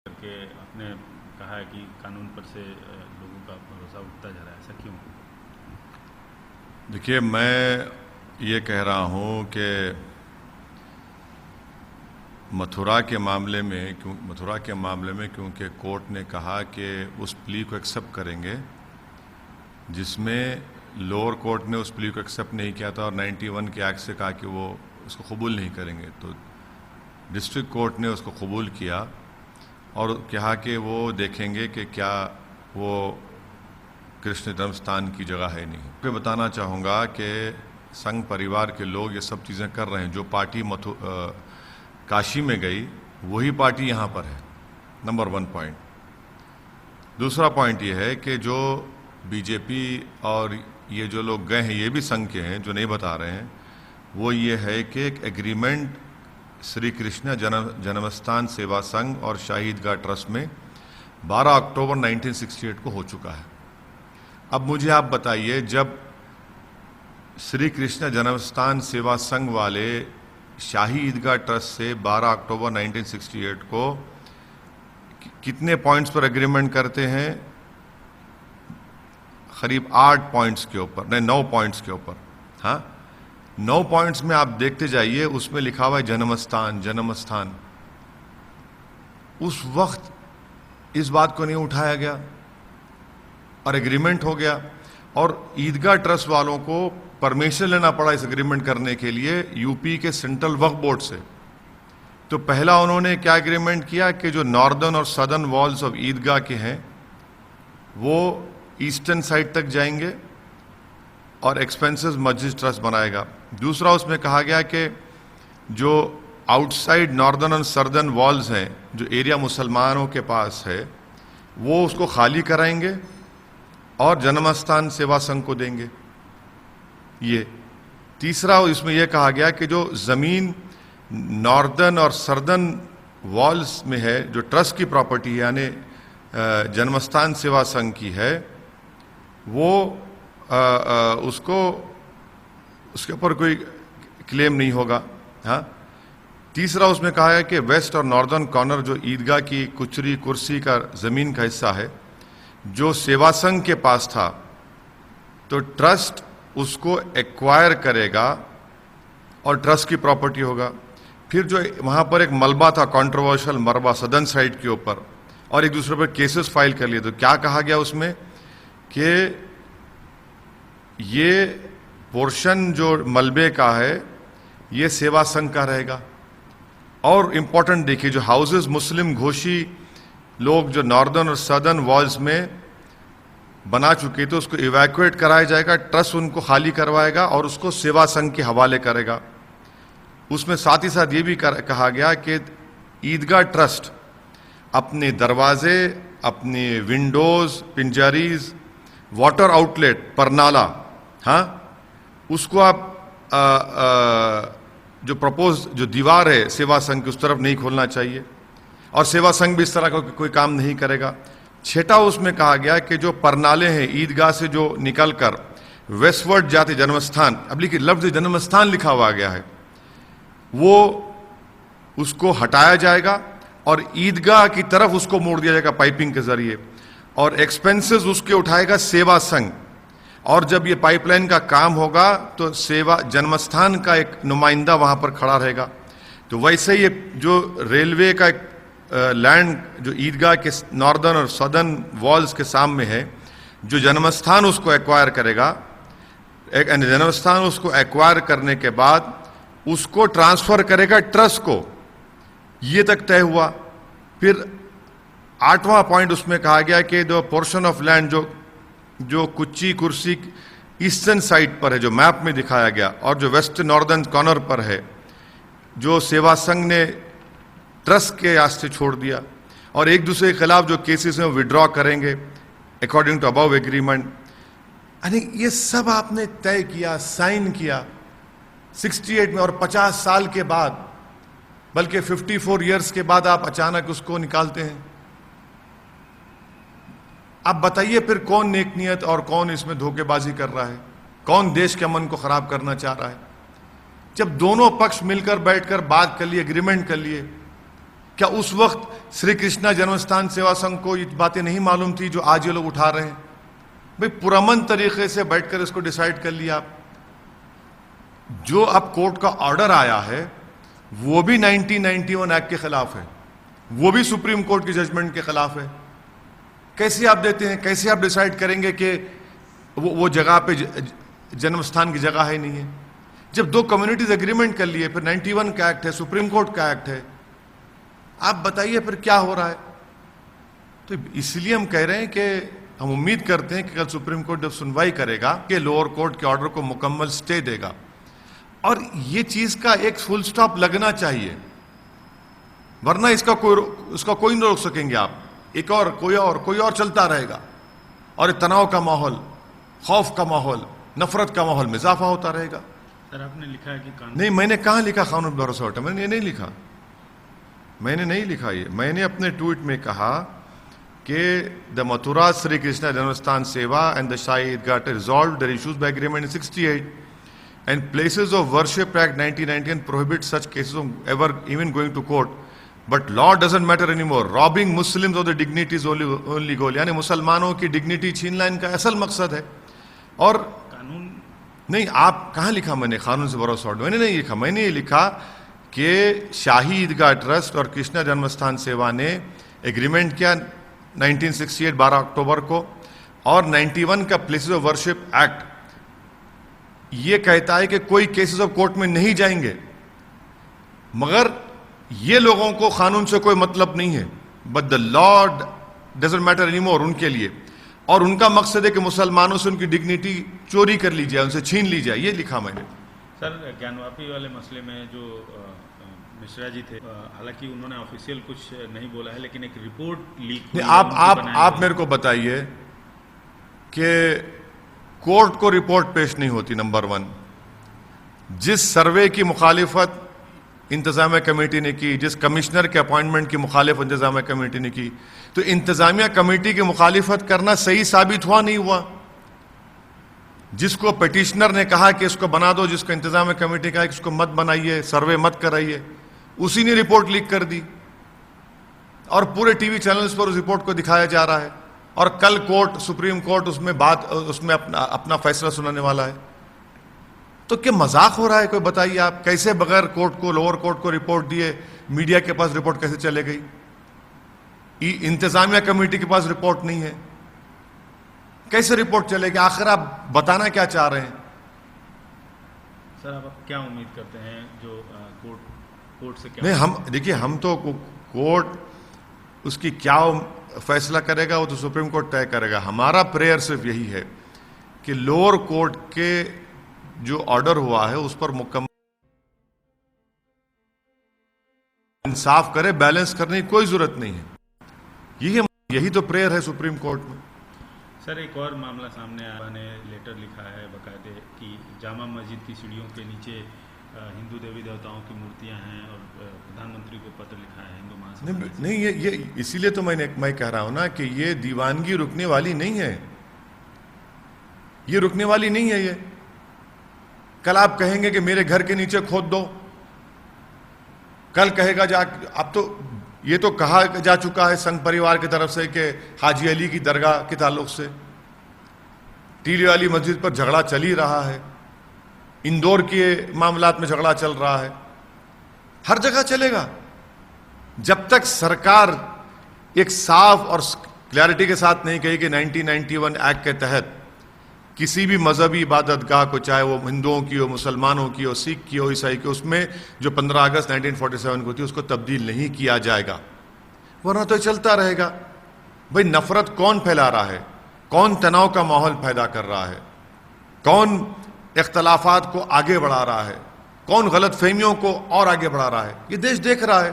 करके आपने कहा है कि कानून पर से लोगों का भरोसा उठता जा रहा है, ऐसा क्यों? देखिए, मैं ये कह रहा हूँ कि मथुरा के मामले में क्योंकि कोर्ट ने कहा कि उस प्ली को एक्सेप्ट करेंगे जिसमें लोअर कोर्ट ने उस प्ली को एक्सेप्ट नहीं किया था और 91 के एक्ट से कहा कि वो उसको कबूल नहीं करेंगे, तो डिस्ट्रिक्ट कोर्ट ने उसको कबूल किया और कहा कि वो देखेंगे कि क्या वो कृष्ण जन्म स्थान की जगह है नहीं। मैं बताना चाहूँगा कि संघ परिवार के लोग ये सब चीज़ें कर रहे हैं। जो पार्टी काशी में गई वही पार्टी यहाँ पर है, नंबर 1 पॉइंट। दूसरा पॉइंट ये है कि जो बीजेपी और ये जो लोग गए हैं ये भी संघ के हैं, जो नहीं बता रहे हैं वो ये है कि एक एग्रीमेंट श्री कृष्ण जन्मस्थान सेवा संघ और शाही ईदगाह ट्रस्ट में 12 अक्टूबर 1968 को हो चुका है। अब मुझे आप बताइए, जब श्री कृष्ण जन्मस्थान सेवा संघ वाले शाही ईदगाह ट्रस्ट से 12 अक्टूबर 1968 को कितने पॉइंट्स पर एग्रीमेंट करते हैं? करीब 8 पॉइंट्स के ऊपर, नहीं 9 पॉइंट्स के ऊपर। हाँ, 9 पॉइंट्स में आप देखते जाइए, उसमें लिखा हुआ है जन्मस्थान। उस वक्त इस बात को नहीं उठाया गया और एग्रीमेंट हो गया, और ईदगाह ट्रस्ट वालों को परमिशन लेना पड़ा इस एग्रीमेंट करने के लिए यूपी के सेंट्रल वक्फ बोर्ड से। तो पहला उन्होंने क्या एग्रीमेंट किया कि जो नॉर्दर्न और सदर्न वॉल्स ऑफ ईदगाह के हैं वो ईस्टर्न साइड तक जाएंगे और एक्सपेंसेस मस्जिद ट्रस्ट बनाएगा। दूसरा उसमें कहा गया कि जो आउटसाइड नॉर्दर्न और सदर्न वॉल्स हैं, जो एरिया मुसलमानों के पास है, वो उसको खाली कराएंगे और जन्मस्थान सेवा संघ को देंगे। ये तीसरा इसमें यह कहा गया कि जो ज़मीन नॉर्दर्न और सदर्न वॉल्स में है, जो ट्रस्ट की प्रॉपर्टी है, यानी जन्मस्थान सेवा संघ की है, वो उसको उसके ऊपर कोई क्लेम नहीं होगा। हाँ, तीसरा उसमें कहा है कि वेस्ट और नॉर्दर्न कॉर्नर जो ईदगाह की कुचरी कुर्सी का ज़मीन का हिस्सा है, जो सेवा संघ के पास था, तो ट्रस्ट उसको एक्वायर करेगा और ट्रस्ट की प्रॉपर्टी होगा। फिर जो वहाँ पर एक मलबा था, कंट्रोवर्शियल मलबा सदर्न साइड के ऊपर, और एक दूसरे पर केसेस फाइल कर लिए, तो क्या कहा गया उसमें कि ये पोर्शन जो मलबे का है ये सेवा संघ का रहेगा। और इम्पोर्टेंट देखिए, जो हाउसेस मुस्लिम घोषी लोग जो नॉर्दर्न और सदर्न वॉल्स में बना चुके थे उसको इवैक्यूएट कराया जाएगा, ट्रस्ट उनको खाली करवाएगा और उसको सेवा संघ के हवाले करेगा। उसमें साथ ही साथ ये भी कहा गया कि ईदगाह ट्रस्ट अपने दरवाजे, अपने विंडोज, पिंजरीज, वाटर आउटलेट, परनाला, हाँ, उसको आप जो प्रपोज जो दीवार है सेवा संघ की, उस तरफ नहीं खोलना चाहिए, और सेवा संघ भी इस तरह का कोई काम नहीं करेगा। छठा उसमें कहा गया कि जो परनाले हैं ईदगाह से जो निकलकर वेस्टवर्ड जाते जन्मस्थान, अब लिखिए लफ्ज जन्मस्थान लिखा हुआ गया है, वो उसको हटाया जाएगा और ईदगाह की तरफ उसको मोड़ दिया जाएगा पाइपिंग के जरिए, और एक्सपेंसेस उसके उठाएगा सेवा संघ। और जब ये पाइपलाइन का काम होगा तो सेवा जन्मस्थान का एक नुमाइंदा वहां पर खड़ा रहेगा। तो वैसे ही जो रेलवे का लैंड जो ईदगाह के नॉर्दर्न और सदर्न वॉल्स के सामने है, जो जन्मस्थान उसको एक्वायर करेगा, एक जन्मस्थान उसको एक्वायर करने के बाद उसको ट्रांसफर करेगा ट्रस्ट को। ये तक तय हुआ। फिर 8वां पॉइंट उसमें कहा गया कि द पोर्शन ऑफ लैंड जो कुच्ची कुर्सी ईस्टर्न साइड पर है, जो मैप में दिखाया गया, और जो वेस्ट नॉर्दर्न कॉर्नर पर है, जो सेवा संघ ने ट्रस्ट के रास्ते छोड़ दिया, और एक दूसरे के खिलाफ जो केसेस हैं वो विड्रॉ करेंगे अकॉर्डिंग टू अबव एग्रीमेंट। यानी ये सब आपने तय किया, साइन किया 68 में, और 50 साल के बाद, बल्कि 54 इयर्स के बाद आप अचानक उसको निकालते हैं। आप बताइए फिर कौन नेक नियत और कौन इसमें धोखेबाजी कर रहा है, कौन देश के अमन को खराब करना चाह रहा है? जब दोनों पक्ष मिलकर बैठकर बात कर लिए, एग्रीमेंट कर लिए, क्या उस वक्त श्री कृष्णा जन्मस्थान सेवा संघ को ये बातें नहीं मालूम थी जो आज ये लोग उठा रहे हैं? भाई पुरअमन तरीके से बैठकर इसको डिसाइड कर लिया आप। जो अब कोर्ट का ऑर्डर आया है वो भी 1991 एक्ट के खिलाफ है, वो भी सुप्रीम कोर्ट की जजमेंट के खिलाफ है। कैसे आप देते हैं? कैसे आप डिसाइड करेंगे कि वो जगह पे जन्म स्थान की जगह है नहीं है? जब दो कम्युनिटीज एग्रीमेंट कर लिए, फिर 91 का एक्ट है, सुप्रीम कोर्ट का एक्ट है, आप बताइए फिर क्या हो रहा है? तो इसलिए हम कह रहे हैं कि हम उम्मीद करते हैं कि कल सुप्रीम कोर्ट जब सुनवाई करेगा कि लोअर कोर्ट के ऑर्डर को मुकम्मल स्टे देगा, और ये चीज का एक फुल स्टॉप लगना चाहिए, वरना इसका कोई नहीं रोक सकेंगे आप। एक और कोई और चलता रहेगा, और तनाव का माहौल, खौफ का माहौल, नफरत का माहौल में इजाफा होता रहेगा। सर आपने लिखा है कि कानून नहीं, मैंने कहाँ लिखा कानून पर भरोसा उठा? मैंने ये नहीं लिखा, मैंने नहीं लिखा ये। मैंने अपने ट्वीट में कहा कि the Mathura Shri Krishna Janmasthan Seva and the Shahi Idgah resolve the issues by agreement in 68 and places of worship act 1919 prohibit such cases of ever even going to court, but law doesn't matter anymore, robbing Muslims of the dignity is only goal। यानी मुसलमानों की dignity छीनना इनका असल मकसद है। और कानून नहीं, आप कहाँ लिखा मैंने कानून से भरोसा उठा? मैंने नहीं लिखा। मैंने ये लिखा कि शाही ईदगाह ट्रस्ट और कृष्णा जन्मस्थान सेवा ने एग्रीमेंट किया 1968 12 अक्टूबर को, और 91 का प्लेसेस ऑफ वर्शिप एक्ट ये कहता है कि कोई केसेस ऑफ कोर्ट में नहीं जाएंगे, मगर ये लोगों को कानून से कोई मतलब नहीं है, but the law doesn't matter anymore उनके लिए, और उनका मकसद है कि मुसलमानों से उनकी डिग्निटी चोरी कर ली जाए, उनसे छीन ली जाए। ये लिखा मैंने। सर ज्ञानवापी वाले मसले में जो मिश्रा जी थे, हालांकि उन्होंने ऑफिशियल कुछ नहीं बोला है, लेकिन एक रिपोर्ट लीक हुई है, आप मेरे को बताइए कि कोर्ट को रिपोर्ट पेश नहीं होती। नंबर 1, जिस सर्वे की मुखालिफत इंतजामिया कमेटी ने की, जिस कमिश्नर के अपॉइंटमेंट की मुखालिफत इंतजामिया कमेटी ने की, तो इंतजामिया कमेटी की मुखालिफत करना सही साबित हुआ नहीं हुआ? जिसको पिटिशनर ने कहा कि इसको बना दो, जिसको इंतजामिया कमेटी कहा कि इसको मत बनाइए, सर्वे मत कराइए, उसी ने रिपोर्ट लीक कर दी, और पूरे टीवी चैनल्स पर उस रिपोर्ट को दिखाया जा रहा है, और कल कोर्ट, सुप्रीम कोर्ट उसमें अपना फैसला सुनाने वाला है। तो क्या मजाक हो रहा है? कोई बताइए आप, कैसे बगैर कोर्ट को, लोअर कोर्ट को रिपोर्ट दिए मीडिया के पास रिपोर्ट कैसे चले गई? इंतजामिया कमेटी के पास रिपोर्ट नहीं है, कैसे रिपोर्ट चलेगी? आखिर आप बताना क्या चाह रहे हैं? सर आप क्या उम्मीद करते हैं जो कोर्ट से क्या? नहीं, हम देखिए, हम तो कोर्ट उसकी क्या फैसला करेगा वो तो सुप्रीम कोर्ट तय करेगा। हमारा प्रेयर सिर्फ यही है कि लोअर कोर्ट के जो ऑर्डर हुआ है उस पर मुकम्मल इंसाफ करे, बैलेंस करने की कोई जरूरत नहीं है। यही तो प्रेयर है सुप्रीम कोर्ट में। सर एक और मामला सामने आया, ने लेटर लिखा है बकायदे कि जामा मस्जिद की सीढ़ियों के नीचे हिंदू देवी देवताओं की मूर्तियां हैं, और प्रधानमंत्री को पत्र लिखा है हिंदू महासभा। नहीं, ये इसीलिए तो मैं कह रहा हूं ना कि ये दीवानगी रुकने वाली नहीं है, ये रुकने वाली नहीं है। ये कल आप कहेंगे कि मेरे घर के नीचे खोद दो, कल कहेगा अब तो ये तो कहा जा चुका है संघ परिवार की तरफ से कि हाजी अली की दरगाह के ताल्लुक से टीली वाली मस्जिद पर झगड़ा चल ही रहा है, इंदौर के मामलात में झगड़ा चल रहा है, हर जगह चलेगा। जब तक सरकार एक साफ और क्लैरिटी के साथ नहीं कही कि 1991 एक्ट के तहत किसी भी मजहबी इबादतगाह को, चाहे वो हिंदुओं की हो, मुसलमानों की हो, सिख की हो, ईसाई की, उसमें जो 15 अगस्त 1947 को थी उसको तब्दील नहीं किया जाएगा, वरना तो चलता रहेगा। भाई नफरत कौन फैला रहा है? कौन तनाव का माहौल पैदा कर रहा है? कौन इख्तलाफात को आगे बढ़ा रहा है? कौन गलत फहमियों को और आगे बढ़ा रहा है? ये देश देख रहा है।